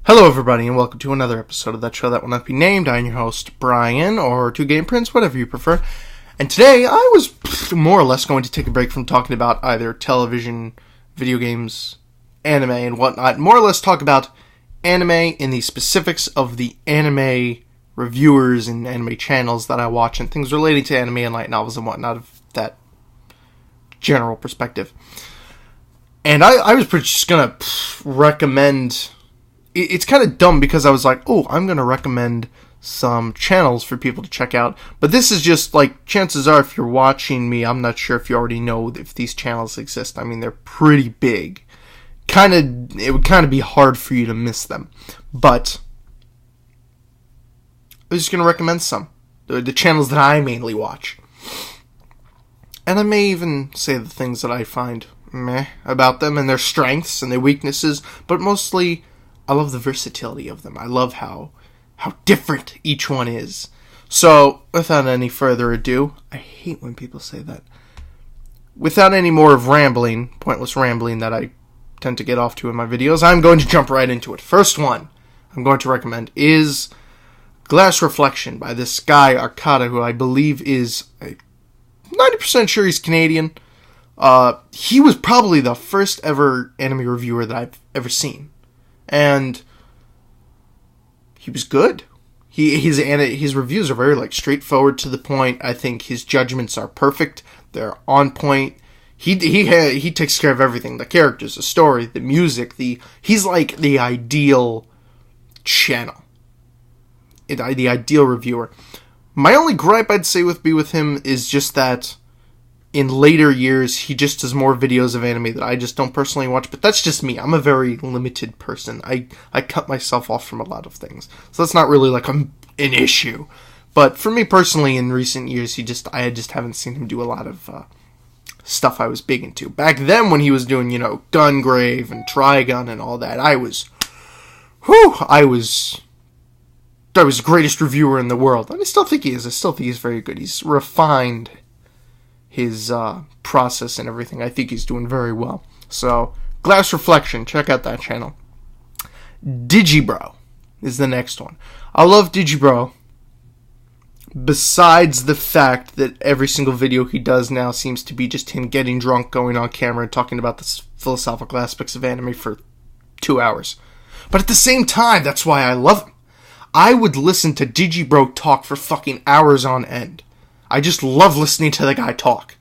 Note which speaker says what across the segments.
Speaker 1: Hello everybody and welcome to another episode of That Show That Will Not Be Named. I'm your host, Brian, or 2Game Prince, whatever you prefer. And today I was more or less going to take a break from talking about either television, video games, anime, and whatnot. More or less talk about anime in the specifics of the anime reviewers and anime channels that I watch and things relating to anime and light novels and whatnot of that general perspective. And I was just going to recommend... It's kind of dumb because I was like, oh, I'm going to recommend some channels for people to check out. But this is just like, chances are if you're watching me, I'm not sure if you already know if these channels exist. I mean, they're pretty big. It would kind of be hard for you to miss them. But I'm just going to recommend some. The channels that I mainly watch. And I may even say the things that I find meh about them and their strengths and their weaknesses. But mostly... I love the versatility of them. I love how different each one is. So, without any further ado, I hate when people say that. Without any more of pointless rambling that I tend to get off to in my videos, I'm going to jump right into it. First one I'm going to recommend is Glass Reflection by this guy, Arcada, who I believe is 90% sure he's Canadian. He was probably the first ever anime reviewer that I've ever seen. And he was good. His reviews are very straightforward to the point. I think his judgments are perfect. They're on point. He takes care of everything. The characters, the story, the music. He's like the ideal channel. The ideal reviewer. My only gripe I'd say with him is just that in later years, he just does more videos of anime that I just don't personally watch, but that's just me. I'm a very limited person. I cut myself off from a lot of things. So that's not really an issue. But for me personally, in recent years, I just haven't seen him do a lot of stuff I was big into. Back then, when he was doing, Gungrave and Trigun and all that, I was the greatest reviewer in the world. And I still think he is. I still think he's very good. He's refined his process and everything. I think he's doing very well. So, Glass Reflection, check out that channel. Digibro is the next one. I love Digibro, besides the fact that every single video he does now seems to be just him getting drunk, going on camera, and talking about the philosophical aspects of anime for 2 hours. But at the same time, that's why I love him. I would listen to Digibro talk for fucking hours on end. I just love listening to the guy talk.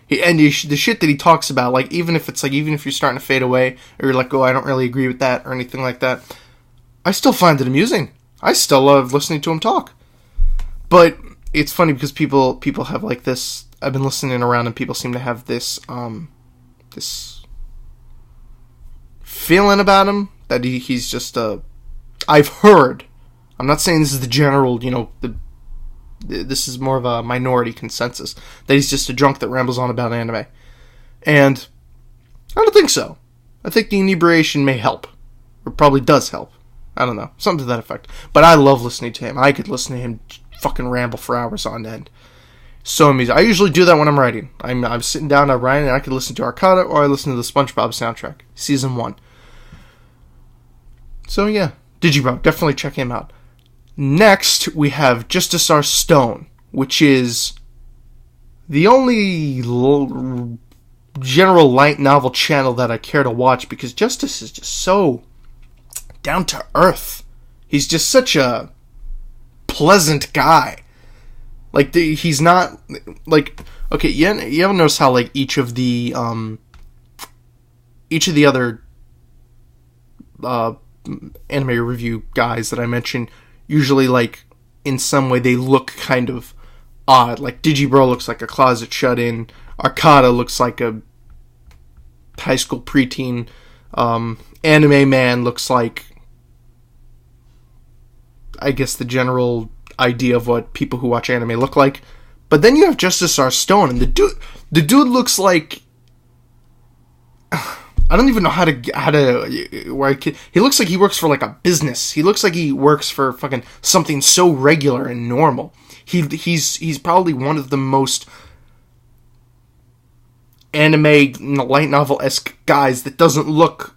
Speaker 1: The shit that he talks about, even if you're starting to fade away, or you're like, oh, I don't really agree with that, or anything like that, I still find it amusing. I still love listening to him talk. But it's funny because people have this, I've been listening around and people seem to have this feeling about him, that he's just I've heard, I'm not saying this is the general, this is more of a minority consensus, that he's just a drunk that rambles on about anime. And I don't think so. I think the inebriation may help. Or probably does help. I don't know. Something to that effect. But I love listening to him. I could listen to him fucking ramble for hours on end. So amusing. I usually do that when I'm writing. I'm sitting down, I'm writing, and I could listen to Arcada, or I listen to the SpongeBob soundtrack. Season 1. So yeah. Digibro. Definitely check him out. Next, we have Justus Stone, which is the only general light novel channel that I care to watch, because Justus is just so down to earth. He's just such a pleasant guy. He's not, okay, you ever notice how, each of the other anime review guys that I mentioned, usually, in some way, they look kind of odd. Digibro looks like a closet shut-in. Arcada looks like a high school preteen. Anime Man looks like, I guess, the general idea of what people who watch anime look like. But then you have Justus Stone, and the dude looks like... I don't even know how to he looks like he works for a business. He looks like he works for fucking something so regular and normal. He's probably one of the most anime light novel-esque guys that doesn't look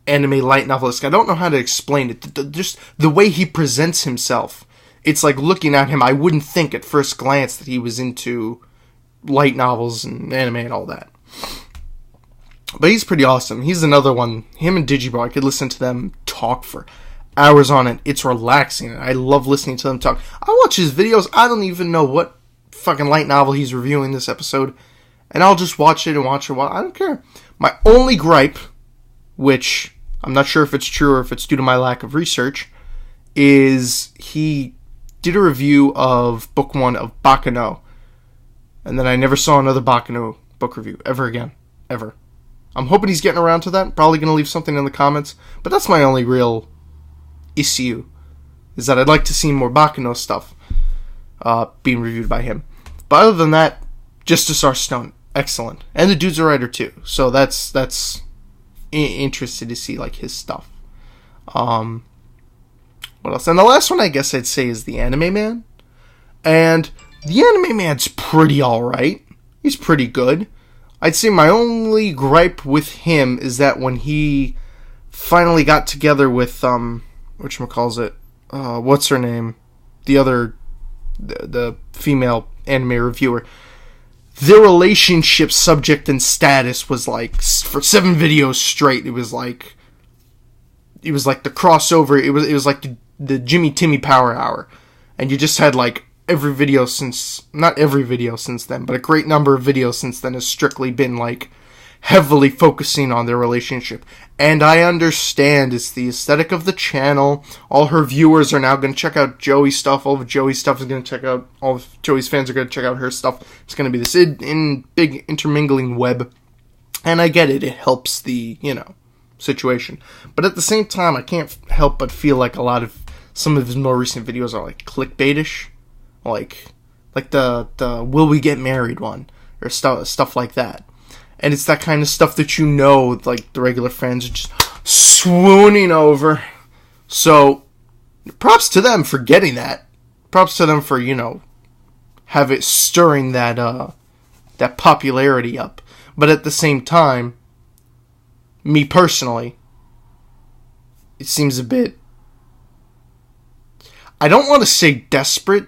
Speaker 1: anime light novelist. I don't know how to explain it. Just the way he presents himself. It's like looking at him, I wouldn't think at first glance that he was into light novels and anime and all that. But he's pretty awesome. He's another one. Him and Digibro, I could listen to them talk for hours on it. It's relaxing. I love listening to them talk. I watch his videos. I don't even know what fucking light novel he's reviewing this episode. And I'll just watch it and watch it. I don't care. My only gripe, which I'm not sure if it's true or if it's due to my lack of research, is he did a review of book 1 of Bakano. And then I never saw another Bakano book review ever again. Ever. I'm hoping he's getting around to that. Probably going to leave something in the comments. But that's my only real issue. Is that I'd like to see more Bakano stuff being reviewed by him. But other than that, Justus R. Stone. Excellent. And the dude's a writer too. So that's interested to see like his stuff. What else? And the last one I guess I'd say is the Anime Man. And the Anime Man's pretty alright. He's pretty good. I'd say my only gripe with him is that when he finally got together with, whatchamacallit, what's her name? The female anime reviewer. Their relationship subject and status was like, for 7 videos straight, it was like the crossover, it was like the Jimmy Timmy Power Hour. And you just had like every video since, not every video since then, but a great number of videos since then has strictly been like heavily focusing on their relationship. And I understand it's the aesthetic of the channel. All her viewers are now going to check out Joey's stuff. All of Joey's stuff is going to check out, all of Joey's fans are going to check out her stuff. It's going to be this in big intermingling web. And I get it. It helps the, situation. But at the same time, I can't help but feel like a lot of some of his more recent videos are like clickbaitish. Like the will we get married one, or stuff like that. And it's that kind of stuff that like the regular fans are just swooning over. So props to them for getting that. Props to them for, have it stirring that popularity up. But at the same time, me personally, it seems a bit, I don't want to say desperate,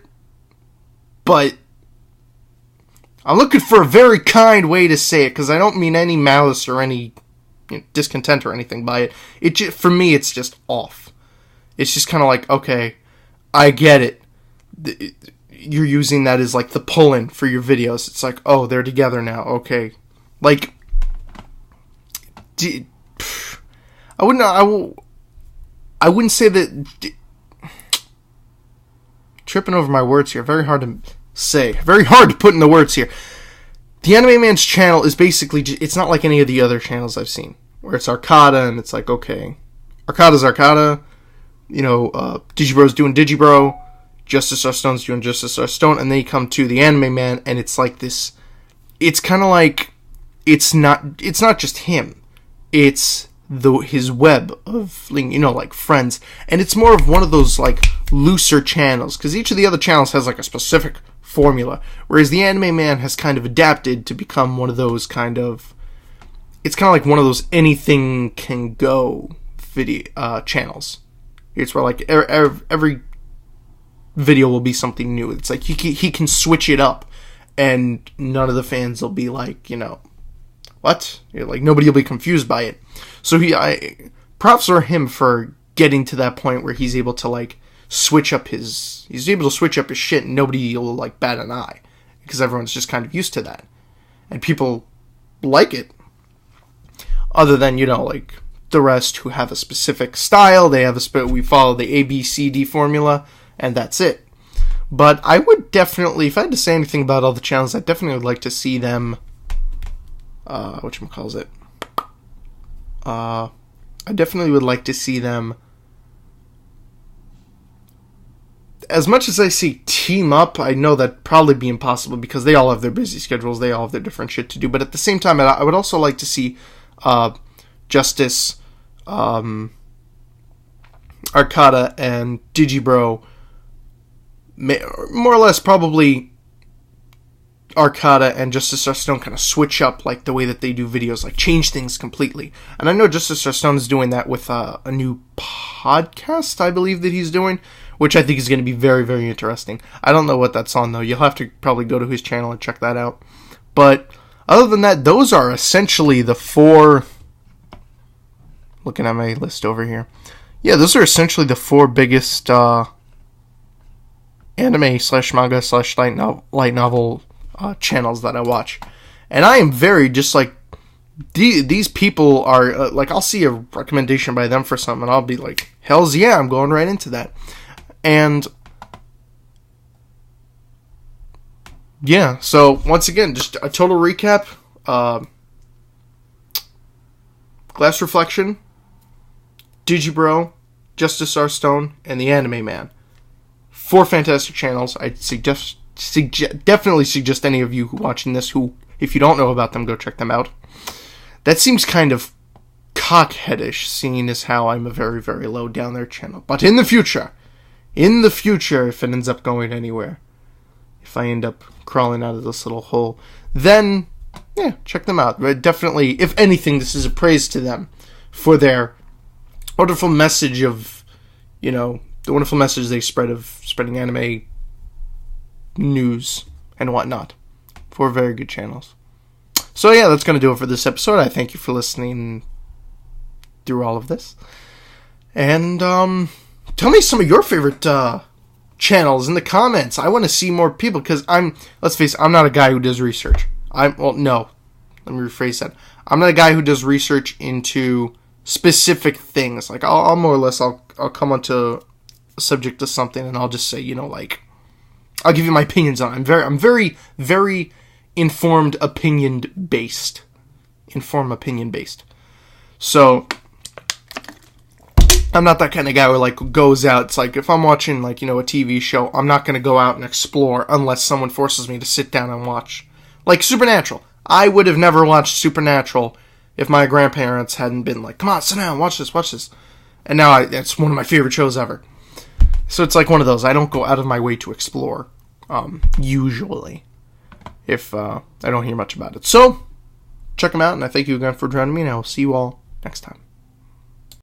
Speaker 1: but I'm looking for a very kind way to say it, because I don't mean any malice or any discontent or anything by it. For me, it's just off. It's just kind of like, okay, I get it. You're using that as like the pull-in for your videos. It's like, oh, they're together now. Okay, like, I wouldn't say that. Tripping over my words here. Very hard to say. Very hard to put in the words here. The Anime Man's channel is basically, it's not like any of the other channels I've seen, where it's Arcada, and it's like, okay, Arcada's Arcada, Digibro's doing Digibro, Justus R. Stone's doing Justus R. Stone, and then you come to the Anime Man, and it's like this, it's kind of like, it's not just him, it's his web of, like friends, and it's more of one of those like looser channels, because each of the other channels has like a specific formula, whereas the Anime Man has kind of adapted to become one of those kind of, it's kind of like one of those anything can go video channels. It's where like every video will be something new. It's like he can switch it up, and none of the fans will be like, what? Like, nobody will be confused by it. So props are him for getting to that point where he's able to like switch up his shit, and nobody will like bat an eye, because everyone's just kind of used to that, and people like it. Other than like the rest who have a specific style, we follow the ABCD formula, and that's it. But I would definitely, if I had to say anything about all the channels, I definitely would like to see them. I definitely would like to see them, as much as I see team up. I know that'd probably be impossible because they all have their busy schedules, they all have their different shit to do, but at the same time, I would also like to see Justus, Arcada, and Digibro more or less probably Arcata and Justus Stone kind of switch up like the way that they do videos, like change things completely. And I know Justus Stone is doing that with a new podcast, I believe, that he's doing, which I think is going to be very, very interesting. I don't know what that's on, though. You'll have to probably go to his channel and check that out. But other than that, those are essentially the 4... Looking at my list over here. Yeah, those are essentially the 4 biggest anime/manga/light novel channels that I watch. And I am very just like... These people are... like, I'll see a recommendation by them for something, and I'll be like, hells yeah, I'm going right into that. And... yeah, so once again, just a total recap. Glass Reflection, Digibro, Justus R. Stone, and the Anime Man. 4 fantastic channels. I definitely suggest any of you who watching this who, if you don't know about them, go check them out. That seems kind of cockheadish, seeing as how I'm a very, very low down their channel. But in the future, if it ends up going anywhere, if I end up crawling out of this little hole, then, yeah, check them out. But definitely, if anything, this is a praise to them for their wonderful message of, you know, the wonderful message they spread of spreading anime news and whatnot. 4 very good channels. So yeah, that's going to do it for this episode. I thank you for listening through all of this. And tell me some of your favorite channels in the comments. I want to see more people, because let's face it, I'm not a guy who does research. Let me rephrase that. I'm not a guy who does research into specific things. Like, I'll more or less, I'll come onto a subject of something, and I'll just say, you know, like, I'll give you my opinions on it. I'm very, very informed opinion based. So, I'm not that kind of guy who, like, goes out. It's like, if I'm watching, like, you know, a TV show, I'm not going to go out and explore unless someone forces me to sit down and watch. Like Supernatural. I would have never watched Supernatural if my grandparents hadn't been like, come on, sit down, watch this. And now it's one of my favorite shows ever. So it's like one of those. I don't go out of my way to explore, usually, if I don't hear much about it. So, check them out, and I thank you again for joining me, and I will see you all next time.